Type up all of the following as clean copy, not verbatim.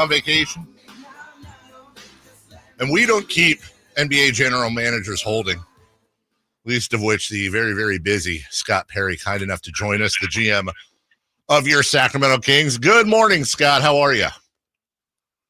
on vacation, and we don't keep NBA general managers holding, least of which the very, very busy Scott Perry, kind enough to join us, the GM of your Sacramento Kings. Good morning, Scott. How are you?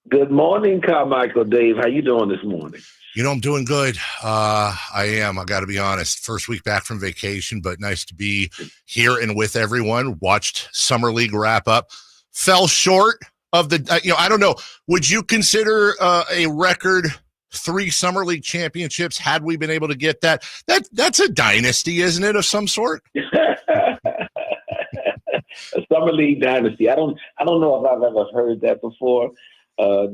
Good morning, Carmichael Dave. How you doing this morning? You know, I'm doing good. I am. I got to be honest. First week back from vacation, but nice to be here and with everyone. Watched Summer League wrap up. Fell short of the, I don't know. Would you consider a record 3 Summer League championships had we been able to get that? That's a dynasty, isn't it, of some sort? A Summer League dynasty. I don't know if I've ever heard that before,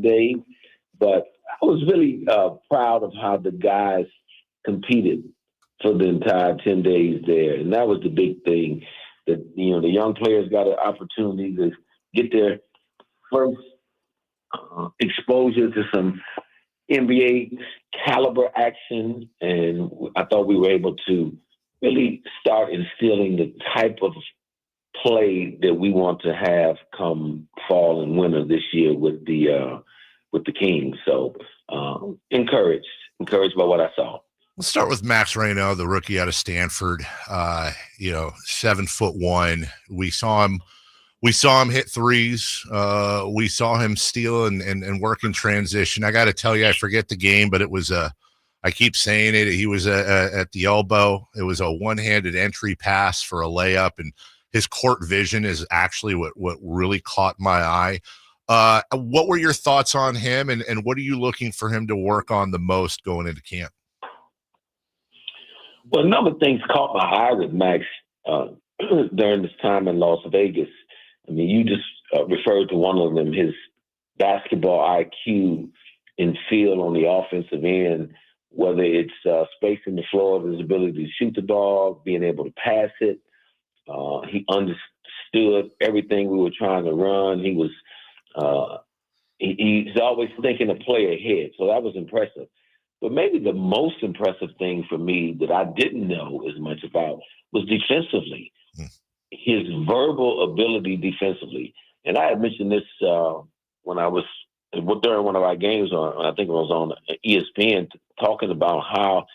Dave, but I was really proud of how the guys competed for the entire 10 days there. And that was the big thing, that, the young players got an opportunity to get their first exposure to some NBA caliber action. And I thought we were able to really start instilling the type of play that we want to have come fall and winter this year with the Kings. So encouraged by what I saw. Let's start with Max Reno, the rookie out of Stanford. 7'1". We saw him hit threes. We saw him steal and work in transition. I got to tell you, I forget the game, but it was I keep saying it. He was at the elbow. It was a one-handed entry pass for a layup, and his court vision is actually what really caught my eye. What were your thoughts on him, and what are you looking for him to work on the most going into camp? Well, a number of things caught my eye with Max during this time in Las Vegas. I mean, you just referred to one of them, his basketball IQ and feel on the offensive end, whether it's spacing the floor, his ability to shoot the ball, being able to pass it. He understood everything we were trying to run. He was he's always thinking a play ahead, so that was impressive. But maybe the most impressive thing for me that I didn't know as much about was defensively. His verbal ability defensively. And I had mentioned this when I was during one of our games I think it was on ESPN, talking about how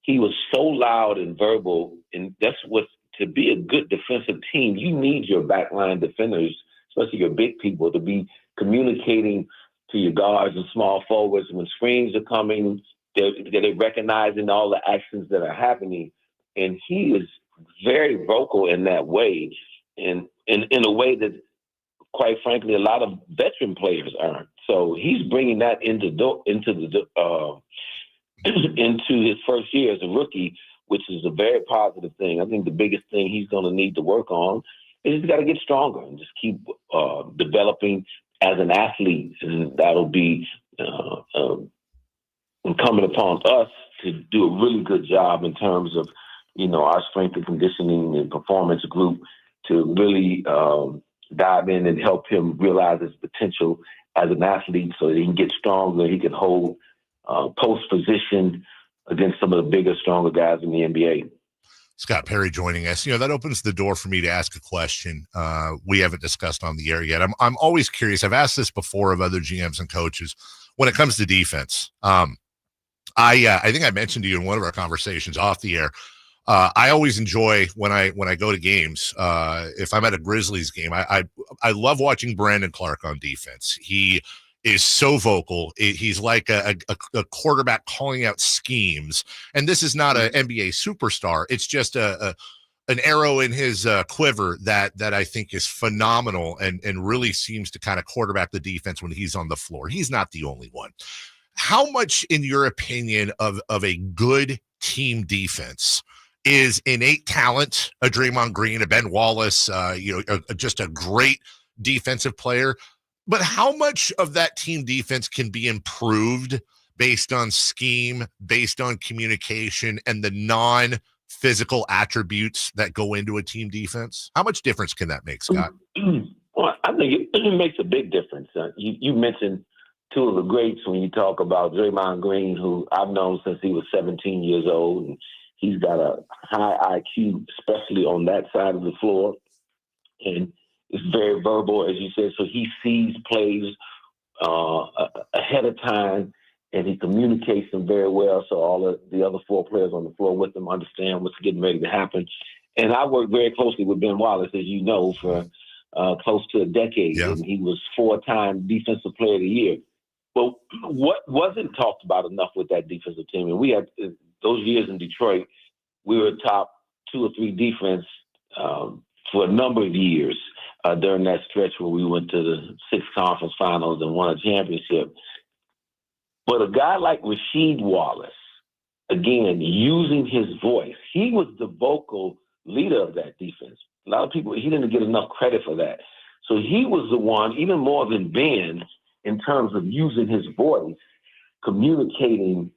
he was so loud and verbal. And that's what, to be a good defensive team, you need your backline defenders, especially your big people, to be communicating to your guards and small forwards when screens are coming. They're recognizing all the actions that are happening. And he is very vocal in that way, and in a way that, quite frankly, a lot of veteran players aren't. So he's bringing that into his first year as a rookie, which is a very positive thing. I think the biggest thing he's going to need to work on is he's got to get stronger and just keep developing as an athlete, and that'll be incumbent upon us to do a really good job in terms of our strength and conditioning and performance group to really dive in and help him realize his potential as an athlete so that he can get stronger. He can hold post position against some of the bigger, stronger guys in the NBA. Scott Perry joining us. That opens the door for me to ask a question we haven't discussed on the air yet. I'm always curious. I've asked this before of other GMs and coaches when it comes to defense. I think I mentioned to you in one of our conversations off the air, I always enjoy when I go to games. If I'm at a Grizzlies game, I love watching Brandon Clark on defense. He is so vocal. He's like a quarterback calling out schemes. And this is not an NBA superstar. It's just an arrow in his quiver that I think is phenomenal and really seems to kind of quarterback the defense when he's on the floor. He's not the only one. How much, in your opinion, of a good team defense is innate talent, a Draymond Green, a Ben Wallace, just a great defensive player? But how much of that team defense can be improved based on scheme, based on communication, and the non-physical attributes that go into a team defense? How much difference can that make, Scott? Well, I think it makes a big difference. You mentioned two of the greats when you talk about Draymond Green, who I've known since he was 17 years old, and he's got a high IQ, especially on that side of the floor. And it's very verbal, as you said, so he sees plays ahead of time, and he communicates them very well. So all of the other 4 players on the floor with him understand what's getting ready to happen. And I worked very closely with Ben Wallace, as you know, for close to a decade, and he was 4-time Defensive Player of the Year. But what wasn't talked about enough with that defensive team, and we had those years in Detroit, we were top 2 or 3 defense for a number of years during that stretch where we went to the 6 conference finals and won a championship. But a guy like Rasheed Wallace, again, using his voice, he was the vocal leader of that defense. A lot of people, he didn't get enough credit for that. So he was the one, even more than Ben, in terms of using his voice, communicating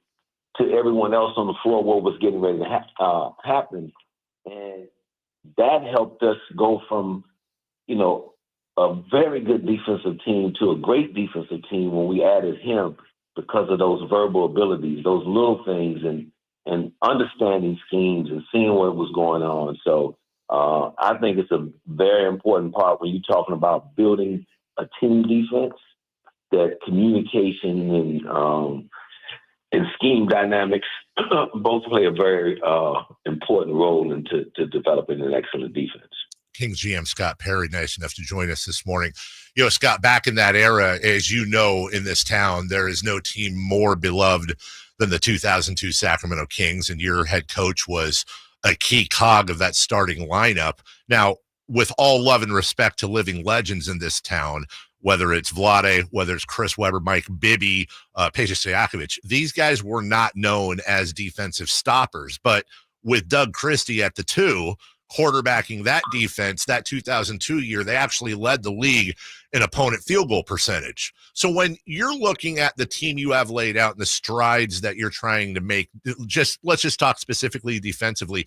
to everyone else on the floor what was getting ready to happen. And that helped us go from, a very good defensive team to a great defensive team when we added him because of those verbal abilities, those little things, and understanding schemes and seeing what was going on. So I think it's a very important part when you're talking about building a team defense, that communication and scheme dynamics both play a very important role into developing an excellent defense. Kings GM Scott Perry, nice enough to join us this morning. Scott, back in that era, as you know, in this town, there is no team more beloved than the 2002 Sacramento Kings, and your head coach was a key cog of that starting lineup. Now, with all love and respect to living legends in this town, whether it's Vlade, whether it's Chris Webber, Mike Bibby, Peja Stojakovic, these guys were not known as defensive stoppers. But with Doug Christie at the 2, quarterbacking that defense, that 2002 year, they actually led the league in opponent field goal percentage. So when you're looking at the team you have laid out and the strides that you're trying to make, let's just talk specifically defensively.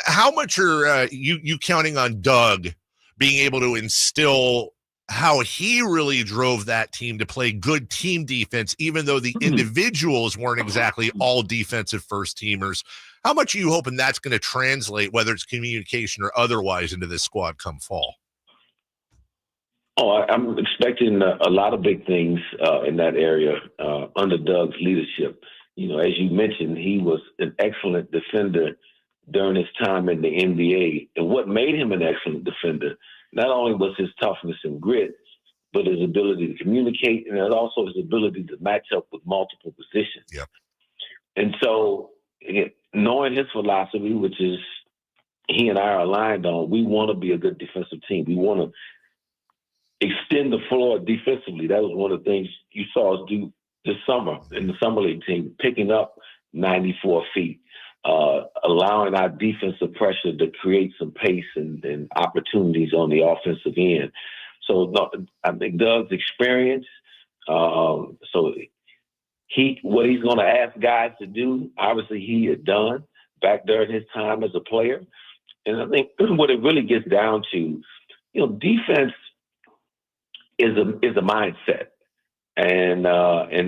How much are you counting on Doug being able to instill how he really drove that team to play good team defense, even though the individuals weren't exactly all defensive first teamers? How much are you hoping that's going to translate, whether it's communication or otherwise, into this squad come fall? Oh, I'm expecting a lot of big things in that area under Doug's leadership. As you mentioned, he was an excellent defender during his time in the NBA. And what made him an excellent defender, not only was his toughness and grit, but his ability to communicate, and also his ability to match up with multiple positions. Yep. And so, knowing his philosophy, which is he and I are aligned on, we want to be a good defensive team. We want to extend the floor defensively. That was one of the things you saw us do this summer in the Summer League team, picking up 94 feet. Allowing our defensive pressure to create some pace and opportunities on the offensive end. So I think Doug's experience, what he's going to ask guys to do, obviously he had done back during his time as a player. And I think what it really gets down to, defense is a mindset. And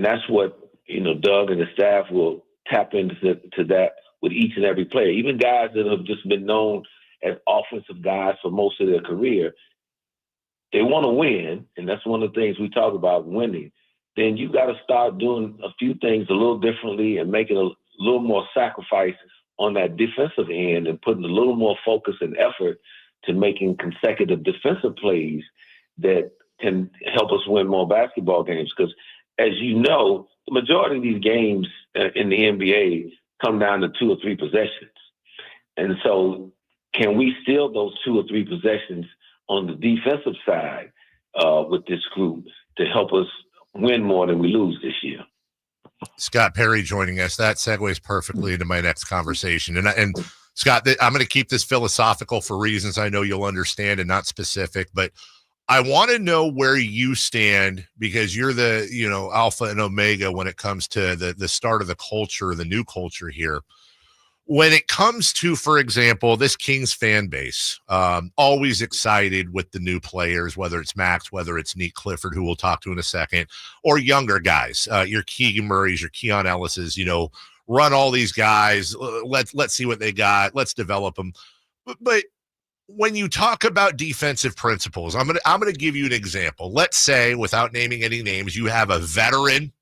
that's what, Doug and the staff will tap into that with each and every player, even guys that have just been known as offensive guys for most of their career. They want to win, and that's one of the things we talk about, winning. Then you got to start doing a few things a little differently and making a little more sacrifices on that defensive end and putting a little more focus and effort to making consecutive defensive plays that can help us win more basketball games. Because, as you know, the majority of these games in the NBA come down to 2 or 3 possessions. And so can we steal those 2 or 3 possessions on the defensive side with this group to help us win more than we lose this year? Scott Perry joining us. That segues perfectly into my next conversation. And Scott, I'm going to keep this philosophical for reasons I know you'll understand and not specific, but I want to know where you stand, because you're the, alpha and omega when it comes to the start of the culture, the new culture here. When it comes to, for example, this Kings fan base, always excited with the new players, whether it's Max, whether it's Nick Clifford, who we'll talk to in a second, or younger guys, your Keegan Murrays, your Keon Ellises, run all these guys. Let's see what they got. Let's develop them. But when you talk about defensive principles, I'm gonna give you an example. Let's say, without naming any names, you have a veteran,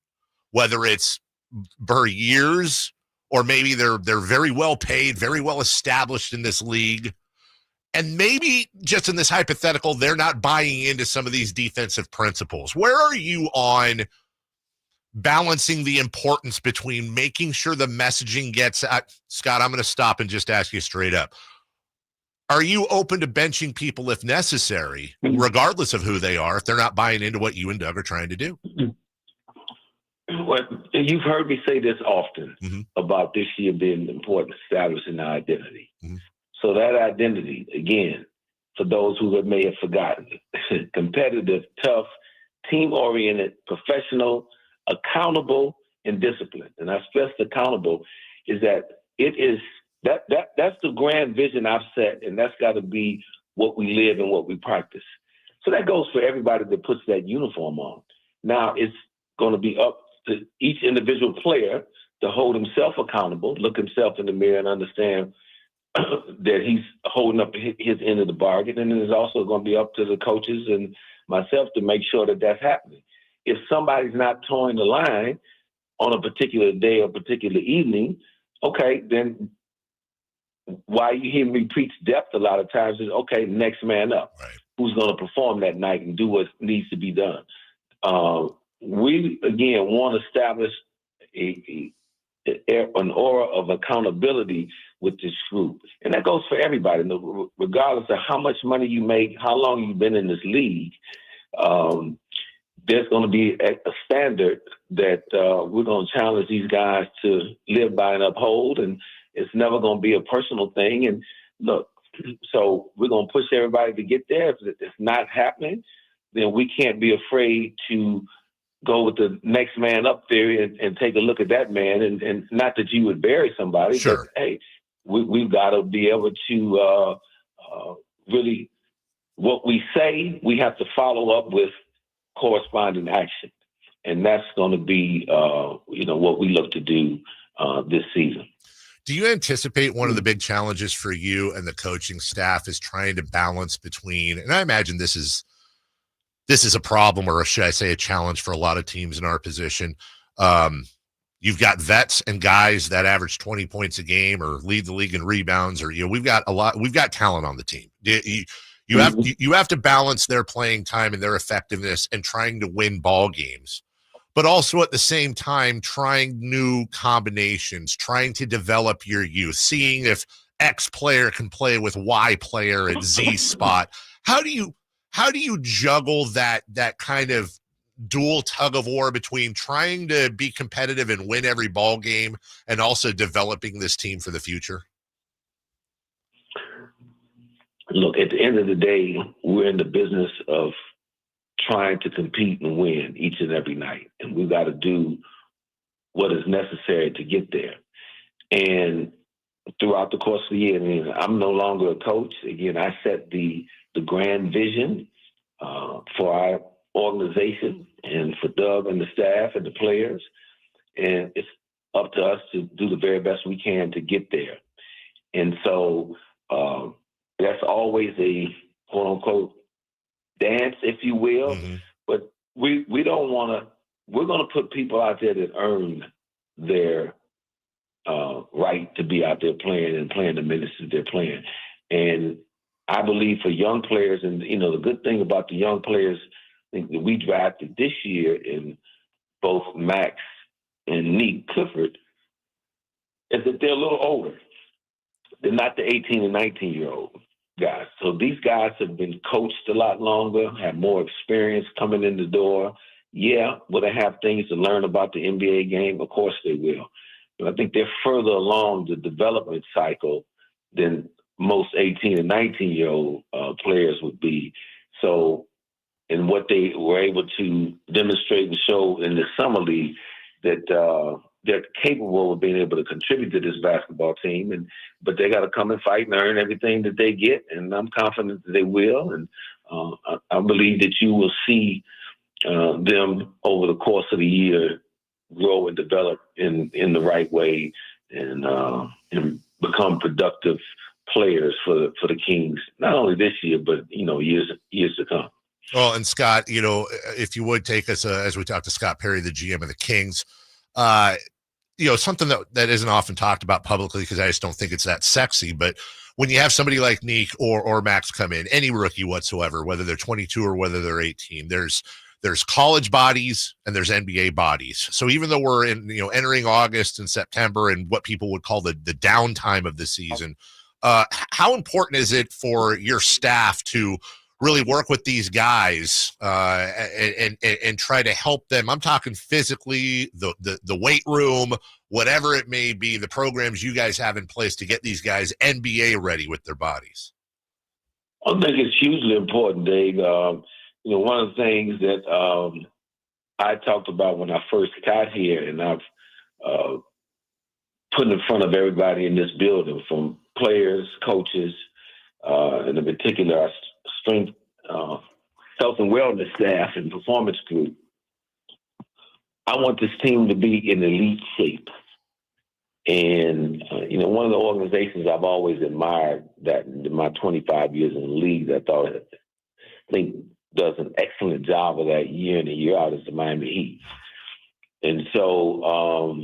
whether it's for years or maybe they're very well paid, very well established in this league. And maybe just in this hypothetical, they're not buying into some of these defensive principles. Where are you on balancing the importance between making sure the messaging gets out? Scott, I'm going to stop and just ask you straight up. Are you open to benching people if necessary, regardless of who they are, if they're not buying into what you and Doug are trying to do? Well, you've heard me say this often about this year being important, establishing our identity. So that identity, again, for those who may have forgotten, competitive, tough, team-oriented, professional, accountable, and disciplined. And I stress accountable is that it is that's the grand vision I've set, and that's got to be what we live and what we practice. So that goes for everybody that puts that uniform on. Now it's going to be up to each individual player to hold himself accountable, look himself in the mirror, and understand that he's holding up his end of the bargain. And then it's also going to be up to the coaches and myself to make sure that that's happening. If somebody's not towing the line on a particular day or particular evening, okay, then why you hear me preach depth a lot of times is, okay, next man up. Right. Who's going to perform that night and do what needs to be done? We, again, want to establish an aura of accountability with this group. And that goes for everybody, regardless of how much money you make, how long you've been in this league. There's going to be a standard that we're going to challenge these guys to live by and uphold, and it's never going to be a personal thing. And look, so we're going to push everybody to get there. If it's not happening, then we can't be afraid to go with the next man up theory and take a look at that man. And not that you would bury somebody, sure, but hey, we've got to be able to really, what we say, we have to follow up with corresponding action. And that's going to be, what we look to do this season. Do you anticipate one of the big challenges for you and the coaching staff is trying to balance between, and I imagine this is a problem, or should I say a challenge for a lot of teams in our position. You've got vets and guys that average 20 points a game or lead the league in rebounds, or, we've got talent on the team. You have to balance their playing time and their effectiveness and trying to win ball games, but also at the same time trying new combinations, trying to develop your youth, seeing if X player can play with Y player at Z spot. How do you juggle that kind of dual tug of war between trying to be competitive and win every ball game and also developing this team for the future? Look, at the end of the day, we're in the business of trying to compete and win each and every night. And we've got to do what is necessary to get there. And throughout the course of the year, I'm no longer a coach. Again, I set the grand vision for our organization and for Doug and the staff and the players. And it's up to us to do the very best we can to get there. And so that's always a quote unquote dance, if you will. But we don't want to, we're going to put people out there that earn their right to be out there playing and playing the minutes that they're playing. And I believe for young players, and the good thing about the young players I think that we drafted this year in both Max and Nick Clifford, is that they're a little older. They're not the 18 and 19-year-old guys. So these guys have been coached a lot longer, have more experience coming in the door. Yeah, will they have things to learn about the NBA game? Of course they will. But I think they're further along the development cycle than most 18 and 19-year-old players would be. So, and what they were able to demonstrate and show in the summer league, that they're capable of being able to contribute to this basketball team, but they got to come and fight and earn everything that they get, and I'm confident that they will. And I believe that you will see them over the course of the year grow and develop in the right way and become productive players for the Kings, not only this year, but years to come. Well, and Scott, if you would take us as we talk to Scott Perry, the GM of the Kings, something that isn't often talked about publicly because I just don't think it's that sexy. But when you have somebody like Neek or Max come in, any rookie whatsoever, whether they're 22 or whether they're 18, there's college bodies and there's NBA bodies. So even though we're entering August and September and what people would call the downtime of the season, how important is it for your staff to really work with these guys and try to help them? I'm talking physically, the weight room, whatever it may be, the programs you guys have in place to get these guys NBA ready with their bodies. I think it's hugely important, Dave. One of the things that I talked about when I first got here, and I've put in front of everybody in this building, from players, coaches, and in particular our strength, health and wellness staff and performance group. I want this team to be in elite shape. And, one of the organizations I've always admired that in my 25 years in the league, I think does an excellent job of that year in and year out is the Miami Heat. And so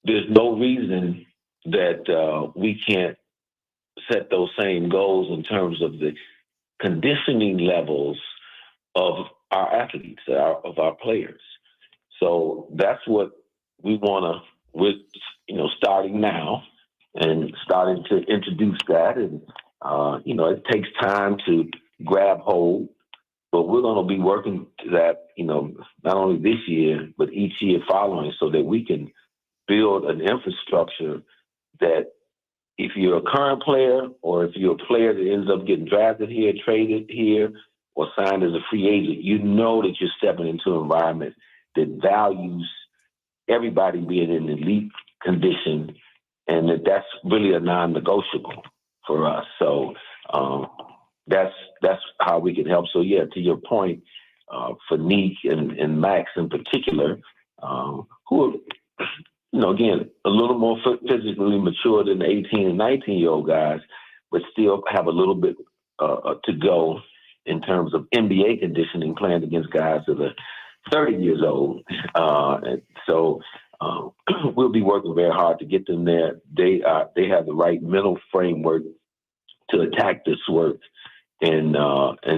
there's no reason that we can't set those same goals in terms of the conditioning levels of our athletes, of our players. So that's what we want to, with starting now and starting to introduce that. And, it takes time to grab hold, but we're going to be working to that, not only this year, but each year following, so that we can build an infrastructure that if you're a current player or if you're a player that ends up getting drafted here, traded here, or signed as a free agent, you know that you're stepping into an environment that values everybody being in elite condition, and that's really a non-negotiable for us. So that's how we can help. So, yeah, to your point, for Neek and Max in particular, who are, again, a little more physically mature than the 18 and 19-year-old guys, but still have a little bit to go in terms of NBA conditioning, playing against guys that are 30 years old. And so we'll be working very hard to get them there. They have the right mental framework to attack this work, and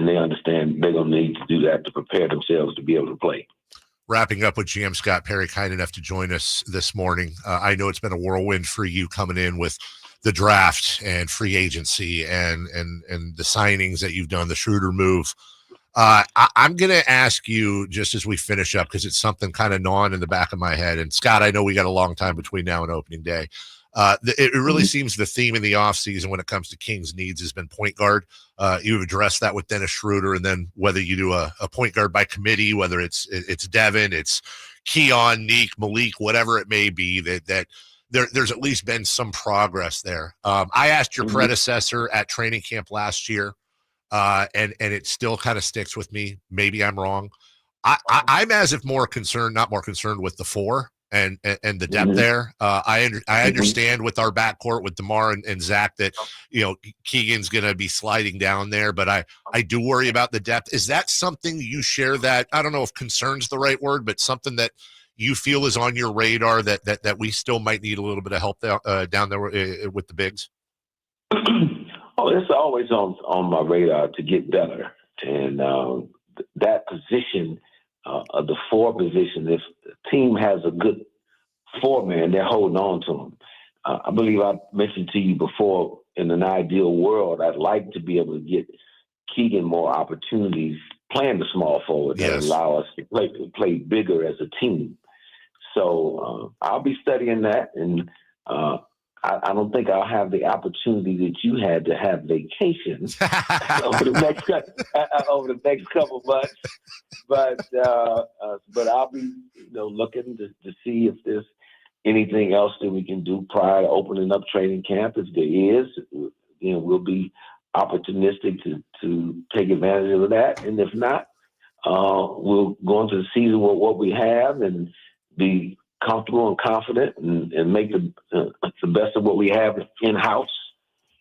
they understand they're going to need to do that to prepare themselves to be able to play. Wrapping up with GM Scott Perry, kind enough to join us this morning. I know it's been a whirlwind for you coming in with the draft and free agency and the signings that you've done, the Schroeder move. I'm going to ask you just as we finish up, because it's something kind of gnawing in the back of my head. And Scott, I know we got a long time between now and opening day. It really seems the theme in the offseason when it comes to Kings needs has been point guard. You've addressed that with Dennis Schroeder, and then whether you do a point guard by committee, whether it's Devin, it's Keon, Neek, Malik, whatever it may be, that there's at least been some progress there. I asked your predecessor at training camp last year, and it still kind of sticks with me. Maybe I'm wrong. I'm as if not more concerned with the four and the depth there. I understand with our backcourt with DeMar and Zach that Keegan's going to be sliding down there, but I do worry about the depth. Is that something you share, that I don't know if concern's the right word, but something that you feel is on your radar that we still might need a little bit of help down there with the bigs? Oh, it's always on my radar to get better. And that position, the four position, if the team has a good four-man, they're holding on to them. I believe I mentioned to you before, in an ideal world, I'd like to be able to get Keegan more opportunities playing the small forward that allow us to play bigger as a team. So I'll be studying that, and I don't think I'll have the opportunity that you had to have vacation over the next couple months. But I'll be looking to see if there's anything else that we can do prior to opening up training camp. If there is, we'll be opportunistic to take advantage of that. And if not, we'll go into the season with what we have and be comfortable and confident and make the best of what we have in-house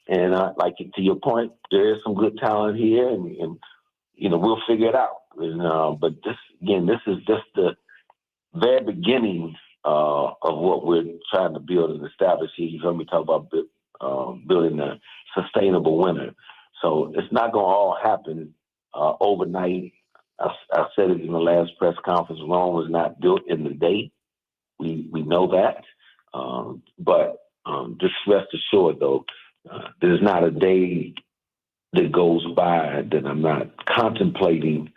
And like to your point, there is some good talent here, and we'll figure it out. And, but this is just the very beginning of what we're trying to build and establish here. You heard me talk about building a sustainable winner. So it's not going to all happen overnight. I said it in the last press conference. Rome was not built in the day. We know that. But just rest assured, though, there's not a day that goes by that I'm not contemplating,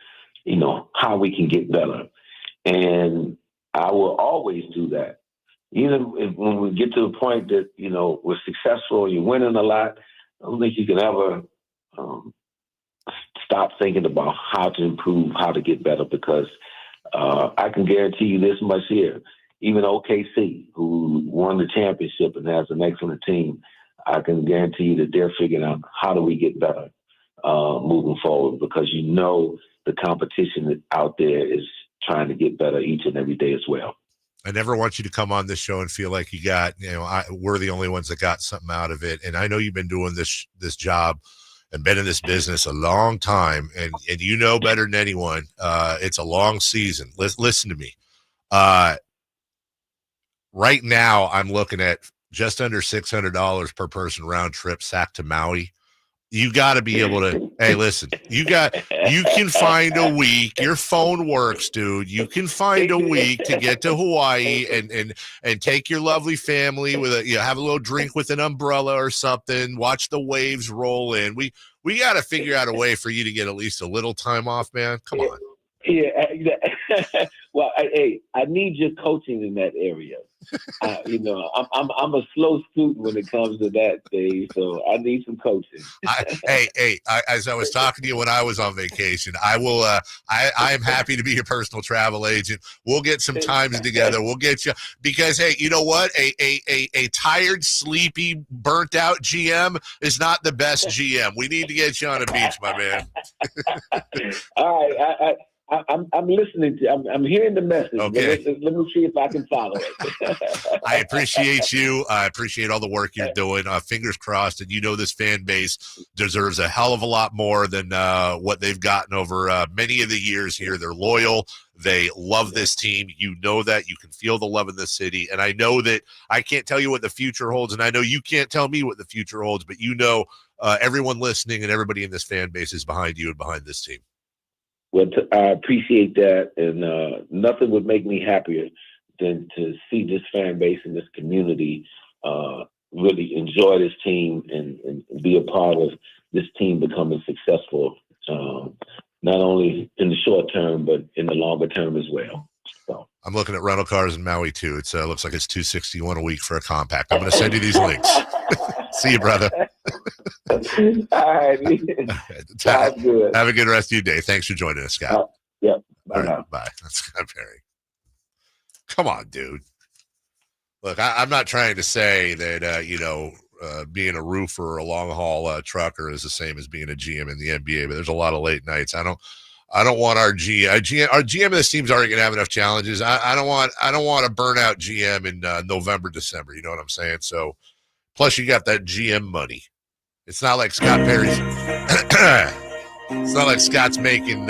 how we can get better. And I will always do that. Even when we get to the point that, we're successful and you're winning a lot, I don't think you can ever stop thinking about how to improve, how to get better, because I can guarantee you this much here. Even OKC, who won the championship and has an excellent team, I can guarantee you that they're figuring out how do we get better moving forward, because the competition out there is trying to get better each and every day as well. I never want you to come on this show and feel like you got, we're the only ones that got something out of it. And I know you've been doing this job and been in this business a long time, and you know better than anyone. It's a long season. Listen to me. Right now, I'm looking at just under $600 per person round trip, Sac to Maui. You got to be able to, hey, listen, you can find a week. Your phone works, dude. You can find a week to get to Hawaii and take your lovely family with have a little drink with an umbrella or something, watch the waves roll in. We got to figure out a way for you to get at least a little time off, man. Come on. Yeah. Well, I need your coaching in that area. I'm a slow student when it comes to that, Dave. So I need some coaching. As I was talking to you when I was on vacation, I will. I am happy to be your personal travel agent. We'll get some times together. We'll get you, because hey, you know what? A tired, sleepy, burnt out GM is not the best GM. We need to get you on a beach, my man. All right. I'm listening to. I'm hearing the message. Okay. Let me see if I can follow it. I appreciate you. I appreciate all the work you're doing. Fingers crossed, and this fan base deserves a hell of a lot more than what they've gotten over many of the years here. They're loyal. They love this team. You know that. You can feel the love in the city. And I know that I can't tell you what the future holds, and I know you can't tell me what the future holds, but everyone listening and everybody in this fan base is behind you and behind this team. Well, I appreciate that, and nothing would make me happier than to see this fan base and this community really enjoy this team and be a part of this team becoming successful, not only in the short term, but in the longer term as well. So I'm looking at rental cars in Maui too. It looks like it's $261 a week for a compact. I'm going to send you these links. See you, brother. All right. Sounds good. Have a good rest of your day. Thanks for joining us, Scott. Yep. Bye. Right, bye. That's Scott Perry. Come on, dude. Look, I'm not trying to say that, being a roofer or a long haul trucker is the same as being a GM in the NBA, but there's a lot of late nights. I don't want our GM of this team's already going to have enough challenges. I don't want a burnout GM in November, December. You know what I'm saying? So, plus you got that GM money. It's not like Scott Perry's. It's not like Scott's making,